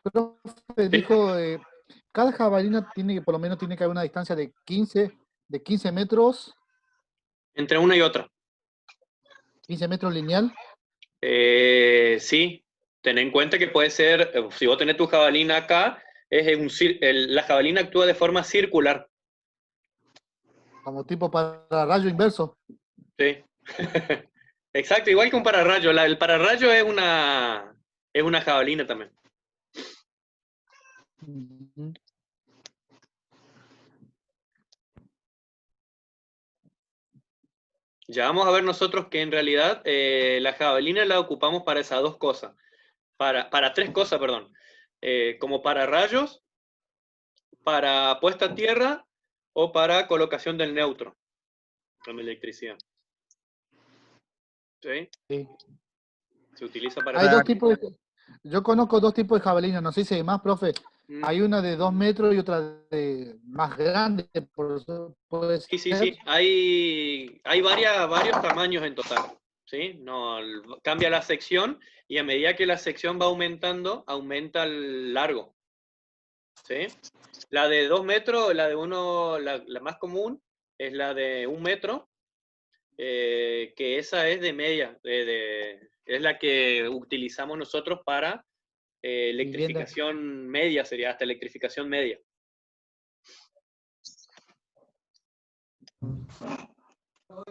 profe, Sí. dijo, cada jabalina tiene que, por lo menos tiene que haber una distancia de 15 metros, Entre una y otra. 15 metros lineal. Sí, ten en cuenta que puede ser, si vos tenés tu jabalina acá, la jabalina actúa de forma circular. Como tipo para rayo inverso. Sí. Exacto, igual que un pararrayo. El pararrayo es una jabalina también. Ujú. Ya vamos a ver nosotros que en realidad la jabalina la ocupamos para esas dos cosas. Para tres cosas, perdón. Como para rayos, para puesta a tierra o para colocación del neutro con electricidad. ¿Sí? Sí. Se utiliza para Hay esas dos dos tipos cosas. yo conozco dos tipos de jabalinas, no sé si hay más, profe. Mm. Hay una de 2 metros y otra de más grande, por eso puede Sí, sí, ser. sí. Hay varios tamaños en total. ¿Sí? No, cambia la sección y a medida que la sección va aumentando, aumenta el largo. ¿Sí? La de 2 metros, la de uno, la más común es la de 1 metro, que esa es de media, es la que utilizamos nosotros para Vivienda. electrificación media, sería hasta electrificación media.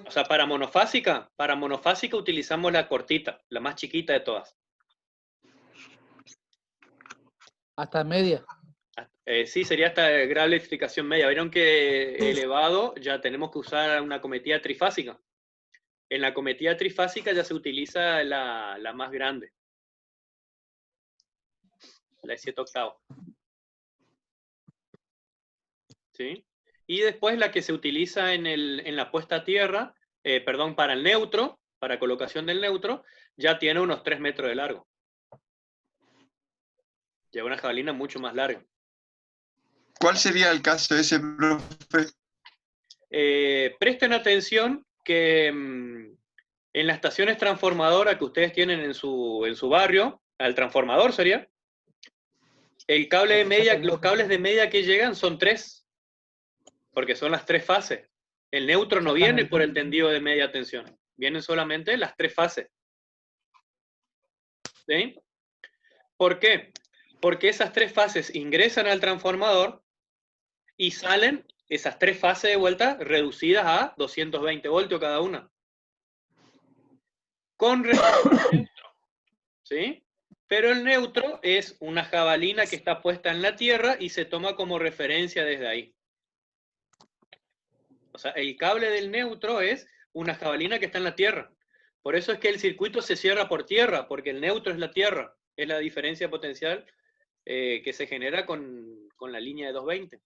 O sea, para monofásica utilizamos la cortita, la más chiquita de todas. Hasta media. Sí, sería hasta grado de electrificación media. Vieron que elevado ya tenemos que usar una cometida trifásica. En la cometida trifásica ya se utiliza la más grande, la de 7 octavos. ¿Sí? Y después la que se utiliza en la puesta a tierra, perdón, para el neutro, para colocación del neutro, ya tiene unos 3 metros de largo. Lleva una jabalina mucho más larga. ¿Cuál sería el caso ese, profe? Presten atención que en las estaciones transformadoras que ustedes tienen en su barrio, al transformador sería, el cable de media, los cables de media que llegan son 3, porque son las 3 fases. El neutro no viene por el tendido de media tensión, vienen solamente las 3 fases. ¿Sí? ¿Por qué? Porque esas 3 fases ingresan al transformador y salen esas 3 fases de vuelta reducidas a 220 voltios cada una. Con respecto al neutro, ¿sí? Pero el neutro es una jabalina que está puesta en la tierra y se toma como referencia desde ahí. O sea, el cable del neutro es una jabalina que está en la tierra. Por eso es que el circuito se cierra por tierra, porque el neutro es la tierra. Es la diferencia potencial que se genera con la línea de 220.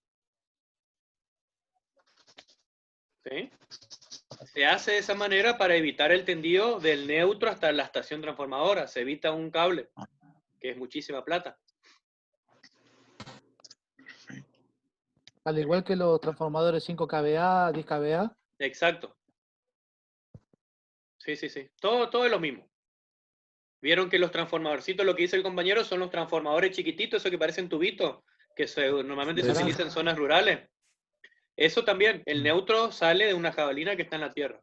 ¿Sí? Se hace de esa manera para evitar el tendido del neutro hasta la estación transformadora. Se evita un cable, que es muchísima plata. Al igual que los transformadores 5 kVA, 10 kVA. Exacto. Sí, sí, sí. Todo es lo mismo. Vieron que los transformadorcitos, lo que dice el compañero, son los transformadores chiquititos, esos que parecen tubitos, que normalmente se Verán. utilizan en zonas rurales. Eso también, el neutro sale de una jabalina que está en la tierra.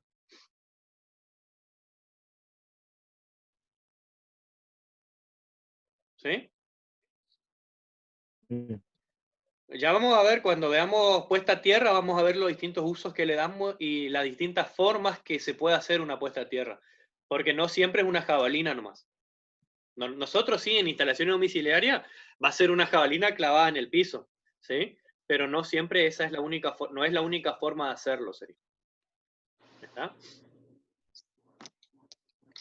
¿Sí? Ya vamos a ver, cuando veamos puesta a tierra, vamos a ver los distintos usos que le damos y las distintas formas que se puede hacer una puesta a tierra. Porque no siempre es una jabalina nomás. Nosotros sí, en instalaciones domiciliarias, va a ser una jabalina clavada en el piso, ¿sí? Pero no siempre esa es la única, no es la única forma de hacerlo, ¿sí? ¿Está?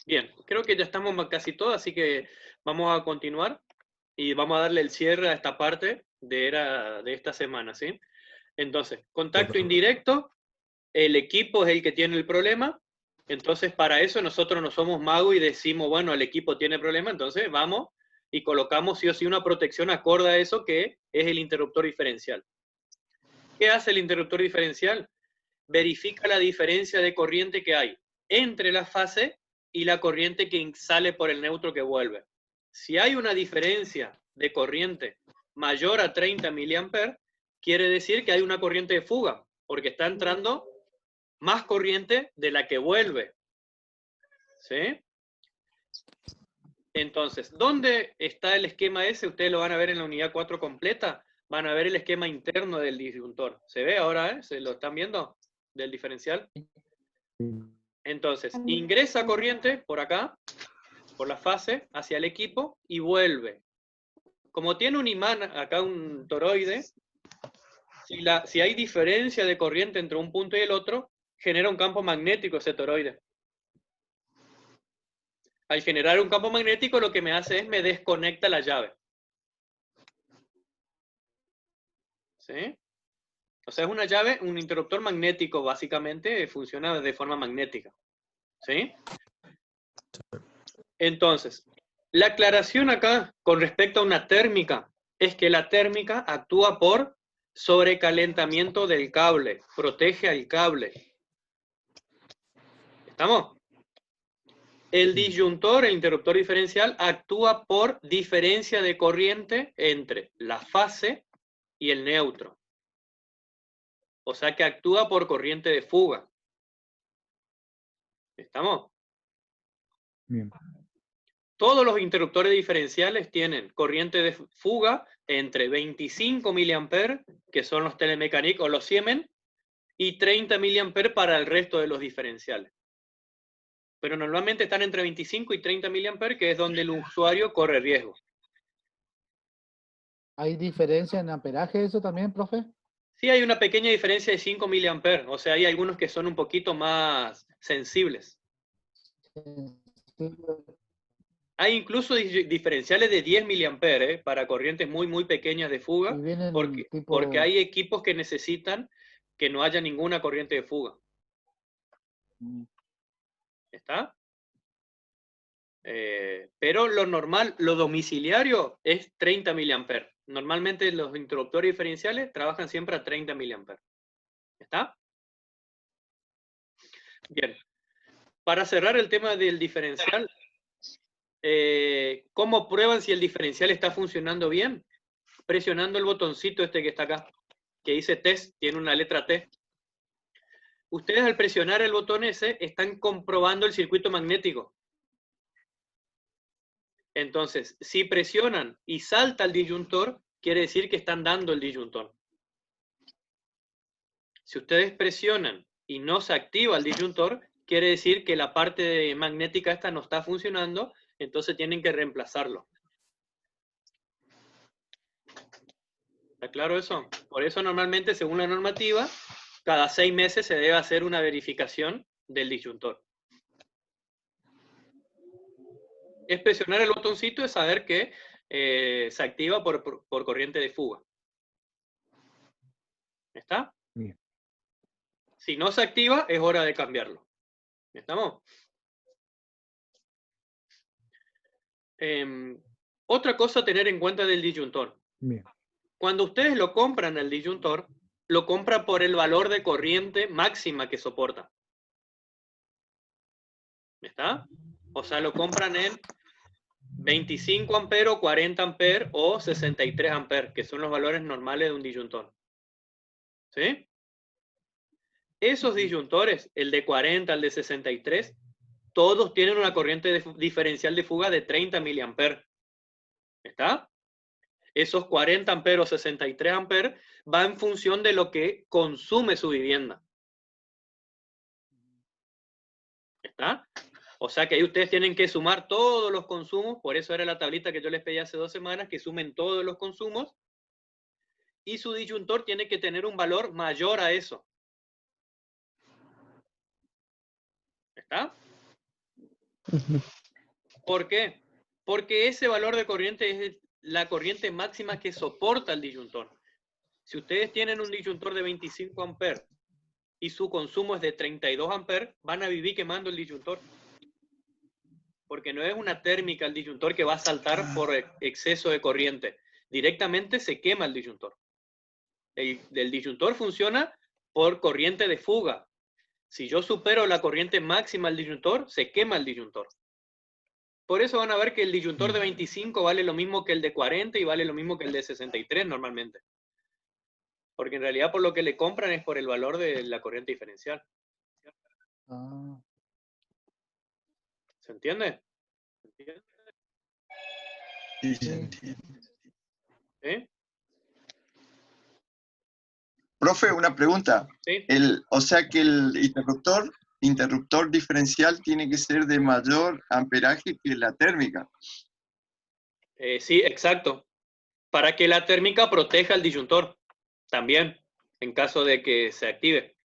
Bien, creo que ya estamos casi todos, así que vamos a continuar y vamos a darle el cierre a esta parte de esta semana, ¿sí? Entonces, contacto indirecto, el equipo es el que tiene el problema, entonces para eso nosotros no somos magos y decimos, bueno, el equipo tiene problema, entonces vamos y colocamos sí o sí una protección acorde a eso que es el interruptor diferencial. ¿Qué hace el interruptor diferencial? Verifica la diferencia de corriente que hay entre la fase y la corriente que sale por el neutro que vuelve. Si hay una diferencia de corriente mayor a 30 mA, quiere decir que hay una corriente de fuga, porque está entrando más corriente de la que vuelve. ¿Sí? Entonces, ¿dónde está el esquema ese? Ustedes lo van a ver en la unidad 4 completa. Van a ver el esquema interno del disyuntor. ¿Se ve ahora? ¿Se lo están viendo? Del diferencial. Entonces, ingresa corriente por acá, por la fase, hacia el equipo y vuelve. Como tiene un imán, acá un toroide, si hay diferencia de corriente entre un punto y el otro, genera un campo magnético ese toroide. Al generar un campo magnético, lo que me hace es me desconecta la llave. ¿Sí? O sea, es una llave, un interruptor magnético, básicamente, funciona de forma magnética. ¿Sí? Entonces, la aclaración acá con respecto a una térmica es que la térmica actúa por sobrecalentamiento del cable, protege al cable. ¿Estamos? El disyuntor, el interruptor diferencial, actúa por diferencia de corriente entre la fase y el neutro. O sea que actúa por corriente de fuga. ¿Estamos? Bien. Todos los interruptores diferenciales tienen corriente de fuga entre 25 mA, que son los Telemecanique o los Siemens, y 30 mA para el resto de los diferenciales. Pero normalmente están entre 25 y 30 mA, que es donde el usuario corre riesgo. ¿Hay diferencia en amperaje eso también, profe? Sí hay una pequeña diferencia de 5 mA, o sea, hay algunos que son un poquito más sensibles. Hay incluso diferenciales de 10 mA para corrientes muy, muy pequeñas de fuga, porque hay equipos que necesitan que no haya ninguna corriente de fuga. ¿Está? Pero lo normal, lo domiciliario es 30 mA. Normalmente los interruptores diferenciales trabajan siempre a 30 mA. ¿Está? Bien. Para cerrar el tema del diferencial, ¿cómo prueban si el diferencial está funcionando bien? Presionando el botoncito este que está acá, que dice test, tiene una letra T. Ustedes al presionar el botón ese están comprobando el circuito magnético. Entonces, si presionan y salta el disyuntor, quiere decir que están dando el disyuntor. Si ustedes presionan y no se activa el disyuntor, quiere decir que la parte magnética esta no está funcionando, entonces tienen que reemplazarlo. ¿Está claro eso? Por eso normalmente, según la normativa, cada 6 meses se debe hacer una verificación del disyuntor. Es presionar el botoncito y saber que se activa por corriente de fuga. ¿Está? Bien. Si no se activa, es hora de cambiarlo. ¿Estamos? Otra cosa a tener en cuenta del disyuntor. Bien. Cuando ustedes lo compran el disyuntor, lo compran por el valor de corriente máxima que soporta. ¿Está? O sea, lo compran en 25 amperes, 40 amperes o 63 amperes, que son los valores normales de un disyuntor. ¿Sí? Esos disyuntores, el de 40, el de 63, todos tienen una corriente diferencial de fuga de 30 mA. ¿Está? Esos 40 amperes o 63 amperes van en función de lo que consume su vivienda. ¿Está? O sea que ahí ustedes tienen que sumar todos los consumos, por eso era la tablita que yo les pedí hace 2 semanas, que sumen todos los consumos, y su disyuntor tiene que tener un valor mayor a eso. ¿Está? ¿Por qué? Porque ese valor de corriente es la corriente máxima que soporta el disyuntor. Si ustedes tienen un disyuntor de 25 amperes y su consumo es de 32 amperes, van a vivir quemando el disyuntor. Porque no es una térmica el disyuntor que va a saltar por exceso de corriente. Directamente se quema el disyuntor. El disyuntor funciona por corriente de fuga. Si yo supero la corriente máxima del disyuntor, se quema el disyuntor. Por eso van a ver que el disyuntor de 25 vale lo mismo que el de 40 y vale lo mismo que el de 63 normalmente. Porque en realidad por lo que le compran es por el valor de la corriente diferencial. Ah, ¿Se entiende? ¿Se entiende? Sí, se sí. entiende. ¿Sí? Profe, una pregunta. ¿Sí? O sea que el interruptor diferencial tiene que ser de mayor amperaje que la térmica. Sí, exacto. Para que la térmica proteja el disyuntor también, en caso de que se active.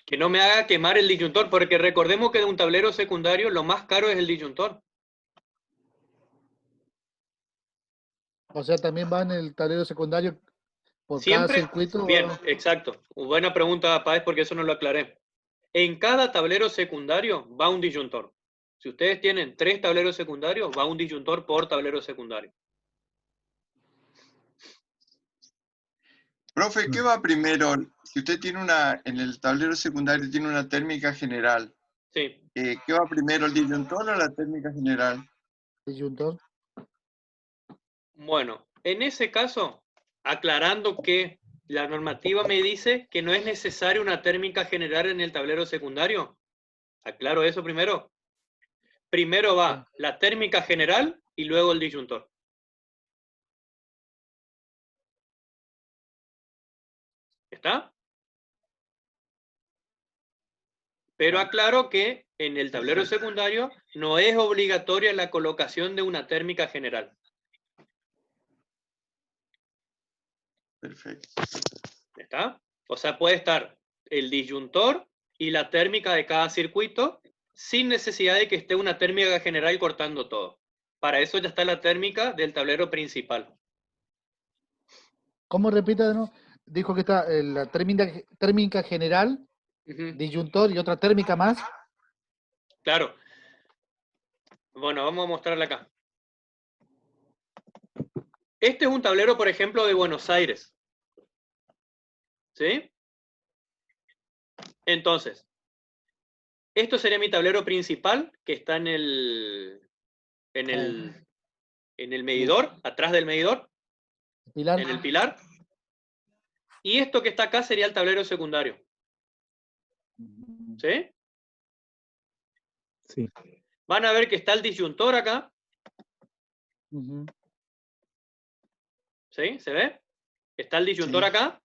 Que no me haga quemar el disyuntor, porque recordemos que de un tablero secundario lo más caro es el disyuntor. O sea, también va en el tablero secundario por cada Siempre, circuito. bien, va- exacto. Buena pregunta, Páez, porque eso no lo aclaré. En cada tablero secundario va un disyuntor. Si ustedes tienen 3 tableros secundarios, va un disyuntor por tablero secundario. Profe, ¿qué va primero? Si usted tiene en el tablero secundario tiene una térmica general, Sí. ¿qué va primero, el disyuntor o la térmica general? Disyuntor. Bueno, en ese caso, aclarando que la normativa me dice que no es necesaria una térmica general en el tablero secundario. Aclaro eso primero. Primero va la térmica general y luego el disyuntor. ¿Está? Pero aclaro que en el tablero secundario no es obligatoria la colocación de una térmica general. Perfecto. ¿Está? O sea, puede estar el disyuntor y la térmica de cada circuito sin necesidad de que esté una térmica general cortando todo. Para eso ya está la térmica del tablero principal. ¿Cómo repita de nuevo? Dijo que está la térmica general, Ujú. disyuntor y otra térmica más. Claro. Bueno, vamos a mostrarla acá. Este es un tablero, por ejemplo, de Buenos Aires. ¿Sí? Entonces, esto sería mi tablero principal, que está en el medidor, atrás del medidor, Pilar. en el pilar. Y esto que está acá sería el tablero secundario. ¿Sí? Sí. Van a ver que está el disyuntor acá. Ujú. ¿Sí? ¿Se ve? Está el disyuntor Sí. acá.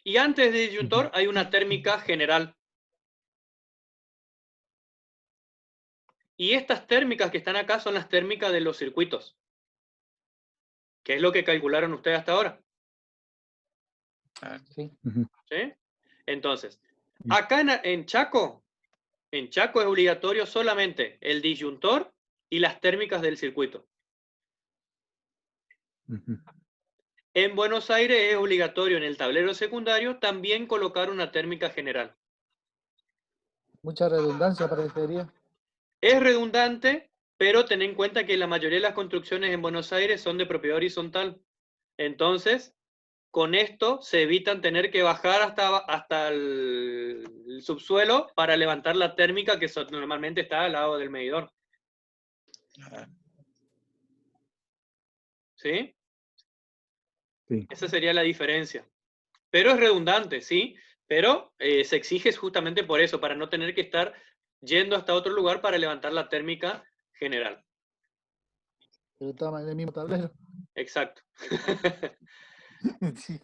Y antes del disyuntor hay una térmica general. Y estas térmicas que están acá son las térmicas de los circuitos. Que es lo que calcularon ustedes hasta ahora. Sí. ¿Sí? Entonces, acá en Chaco es obligatorio solamente el disyuntor y las térmicas del circuito. En Buenos Aires es obligatorio en el tablero secundario también colocar una térmica general. Mucha redundancia parecería. Es redundante, pero ten en cuenta que la mayoría de las construcciones en Buenos Aires son de propiedad horizontal. Entonces, con esto se evitan tener que bajar hasta el subsuelo para levantar la térmica que normalmente está al lado del medidor. ¿Sí? Sí. Esa sería la diferencia. Pero es redundante, ¿sí? Pero se exige justamente por eso, para no tener que estar yendo hasta otro lugar para levantar la térmica general. Pero está en el mismo tablero. Exacto. Sí.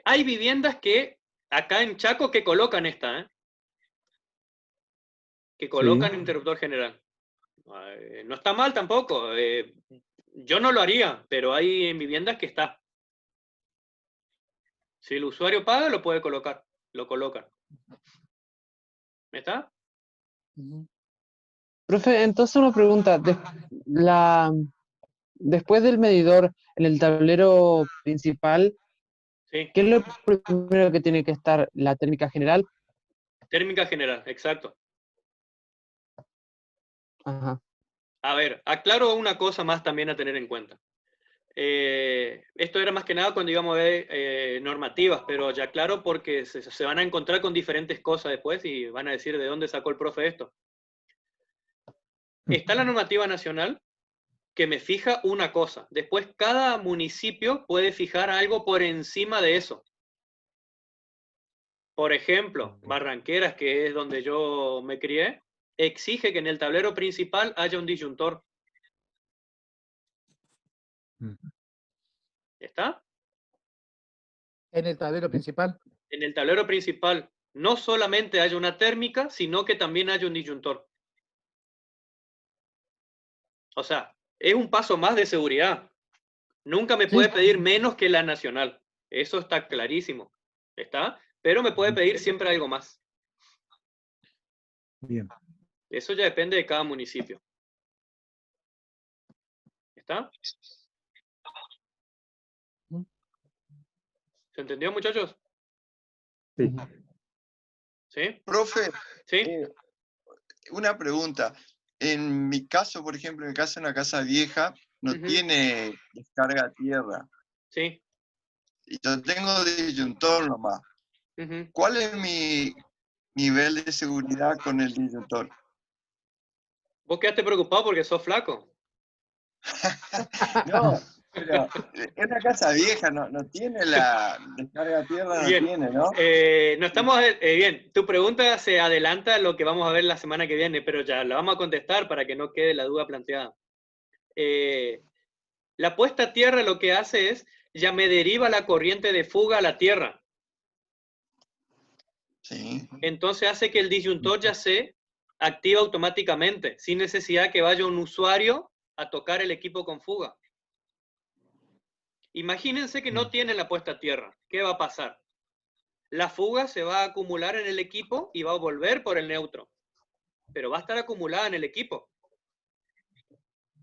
Hay viviendas que acá en Chaco que colocan esta, que colocan interruptor general. No está mal tampoco. Yo no lo haría, pero hay viviendas que está. Si el usuario paga, lo puede colocar. Lo colocan. ¿Está? Ujú. Profe, entonces una pregunta. Después del medidor en el tablero principal, Sí. ¿qué es lo primero que tiene que estar? ¿La térmica general? Térmica general, exacto. Ajá. A ver, aclaro una cosa más también a tener en cuenta. Esto era más que nada cuando íbamos a ver normativas, pero ya claro porque se van a encontrar con diferentes cosas después y van a decir de dónde sacó el profe esto. Está la normativa nacional que me fija una cosa. Después cada municipio puede fijar algo por encima de eso. Por ejemplo, Barranqueras, que es donde yo me crié, exige que en el tablero principal haya un disyuntor. ¿Está? En el tablero principal. En el tablero principal no solamente haya una térmica, sino que también haya un disyuntor. O sea, es un paso más de seguridad. Nunca me puede pedir menos que la nacional. Eso está clarísimo. ¿Está? Pero me puede pedir siempre algo más. Bien. Eso ya depende de cada municipio. ¿Está? ¿Se entendió, muchachos? Sí. ¿Sí? Profe, ¿Sí? una pregunta. En mi caso, por ejemplo, en el caso de una casa vieja, no Ujú. tiene descarga a tierra. Sí. Y yo tengo disyuntor nomás. Ujú. ¿Cuál es mi nivel de seguridad con el disyuntor? Vos quedaste preocupado porque sos flaco. No, pero es una casa vieja, no tiene la descarga a tierra, no Bien. tiene, ¿no? No estamos bien. Tu pregunta se adelanta a lo que vamos a ver la semana que viene, pero ya la vamos a contestar para que no quede la duda planteada. La puesta a tierra lo que hace es, ya me deriva la corriente de fuga a la tierra. Sí. Entonces hace que el disyuntor ya se activa automáticamente, sin necesidad que vaya un usuario a tocar el equipo con fuga. Imagínense que no tienen la puesta a tierra. ¿Qué va a pasar? La fuga se va a acumular en el equipo y va a volver por el neutro, pero va a estar acumulada en el equipo.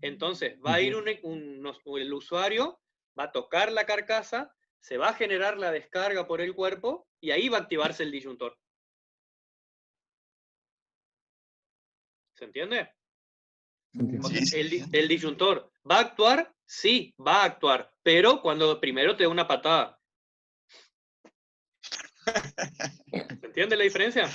Entonces va a ir el usuario, va a tocar la carcasa, se va a generar la descarga por el cuerpo y ahí va a activarse el disyuntor. ¿Se entiende? O sea, Sí. el disyuntor va a actuar, sí, va a actuar, pero cuando primero te da una patada. ¿Se entiende la diferencia?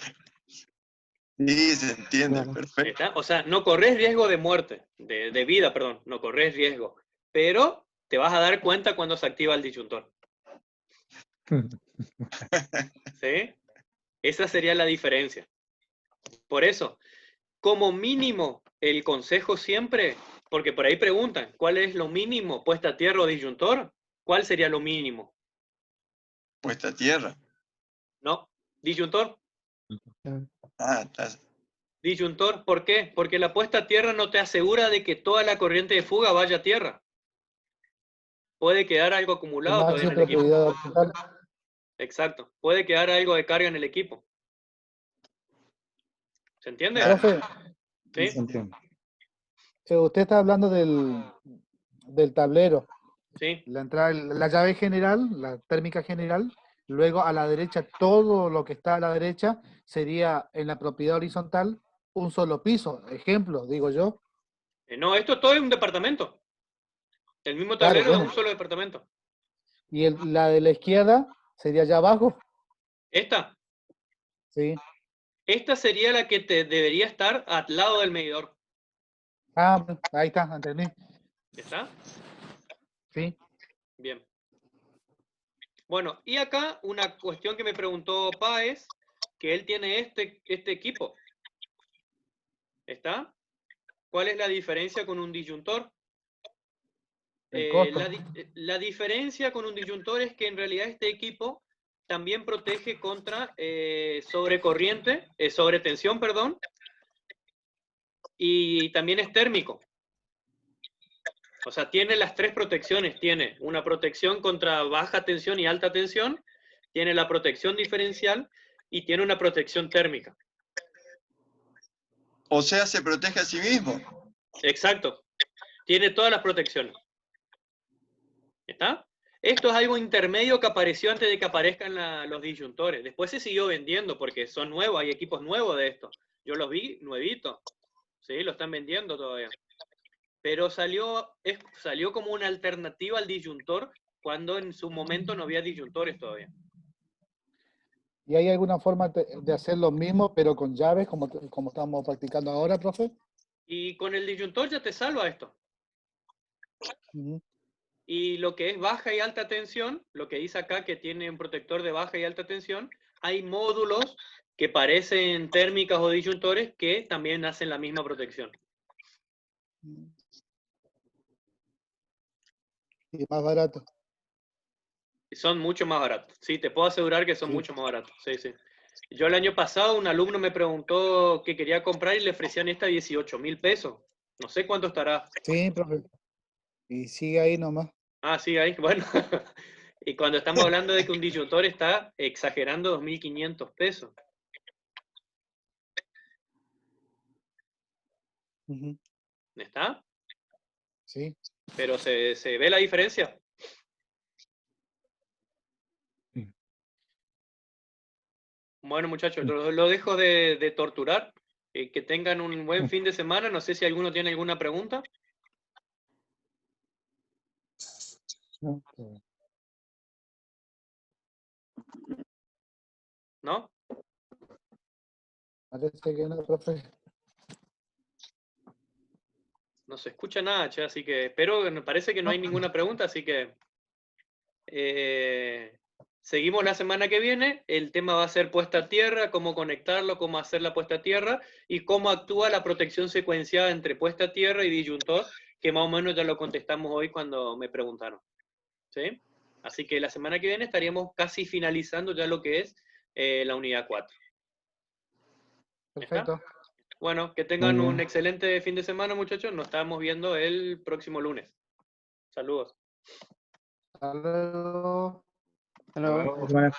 Sí, se entiende, Claro. perfecto. ¿Está? O sea, no corres riesgo de muerte, de vida, perdón, no corres riesgo, pero te vas a dar cuenta cuando se activa el disyuntor. ¿Sí? Esa sería la diferencia. Por eso, como mínimo, el consejo siempre, porque por ahí preguntan, ¿cuál es lo mínimo? ¿Puesta a tierra o disyuntor? ¿Cuál sería lo mínimo? Puesta a tierra. No, disyuntor. Ah, está. Disyuntor, ¿por qué? Porque la puesta a tierra no te asegura de que toda la corriente de fuga vaya a tierra. Puede quedar algo El acumulado todavía máximo en el equipo. propiedad horizontal. Exacto. Puede quedar algo de carga en el equipo. ¿Se entiende? Claro. Profe, ¿Sí? Se entiende. usted está hablando del tablero. Sí. La entrada, la llave general, la térmica general, luego a la derecha, todo lo que está a la derecha sería en la propiedad horizontal un solo piso. Ejemplo, digo yo. No, esto todo es un departamento. El mismo Claro, tablero de bueno. un solo departamento. Y la de la izquierda sería allá abajo. Esta Sí. sería la que te debería estar al lado del medidor. Ah, ahí está, entendí. ¿Está? Sí. Bien. Bueno, y acá una cuestión que me preguntó Páez, que él tiene este equipo. ¿Está? ¿Cuál es la diferencia con un disyuntor? El costo. La diferencia con un disyuntor es que en realidad este equipo también protege contra sobretensión, perdón, y también es térmico. O sea, tiene las tres protecciones. Tiene una protección contra baja tensión y alta tensión, tiene la protección diferencial y tiene una protección térmica. O sea, se protege a sí mismo. Exacto. Tiene todas las protecciones. ¿Está? Esto es algo intermedio que apareció antes de que aparezcan los disyuntores. Después se siguió vendiendo porque son nuevos, hay equipos nuevos de esto. Yo los vi nuevitos. Sí, lo están vendiendo todavía. Pero salió como una alternativa al disyuntor cuando en su momento no había disyuntores todavía. ¿Y hay alguna forma de hacer lo mismo, pero con llaves, como estamos practicando ahora, profe? Y con el disyuntor ya te salva esto. Ujú. Y lo que es baja y alta tensión, lo que dice acá que tiene un protector de baja y alta tensión, hay módulos que parecen térmicas o disyuntores que también hacen la misma protección. Y más barato. Y son mucho más baratos. Sí, te puedo asegurar que son Sí. mucho más baratos. Sí, sí. Yo el año pasado un alumno me preguntó qué quería comprar y le ofrecían esta 18.000 pesos. No sé cuánto estará. Sí, profe. Y sigue ahí nomás. Ah, sí, ahí, bueno. Y cuando estamos hablando de que un disyuntor está exagerando 2.500 pesos. Ujú. ¿Está? Sí. Pero se ve la diferencia. Sí. Bueno, muchachos, Sí. lo dejo de torturar. Que tengan un buen fin de semana. No sé si alguno tiene alguna pregunta. No, ¿No? parece que no, profe. No se escucha nada, che, así que espero, me parece que no hay No. ninguna pregunta, así que seguimos la semana que viene. El tema va a ser puesta a tierra, cómo conectarlo, cómo hacer la puesta a tierra y cómo actúa la protección secuenciada entre puesta a tierra y disyuntor, que más o menos ya lo contestamos hoy cuando me preguntaron. ¿Sí? Así que la semana que viene estaríamos casi finalizando ya lo que es la unidad 4. ¿Está? Perfecto. Bueno, que Muy tengan un bien. excelente fin de semana, muchachos. Nos estamos viendo el próximo lunes. Saludos. Hasta luego. Hasta luego. Bueno.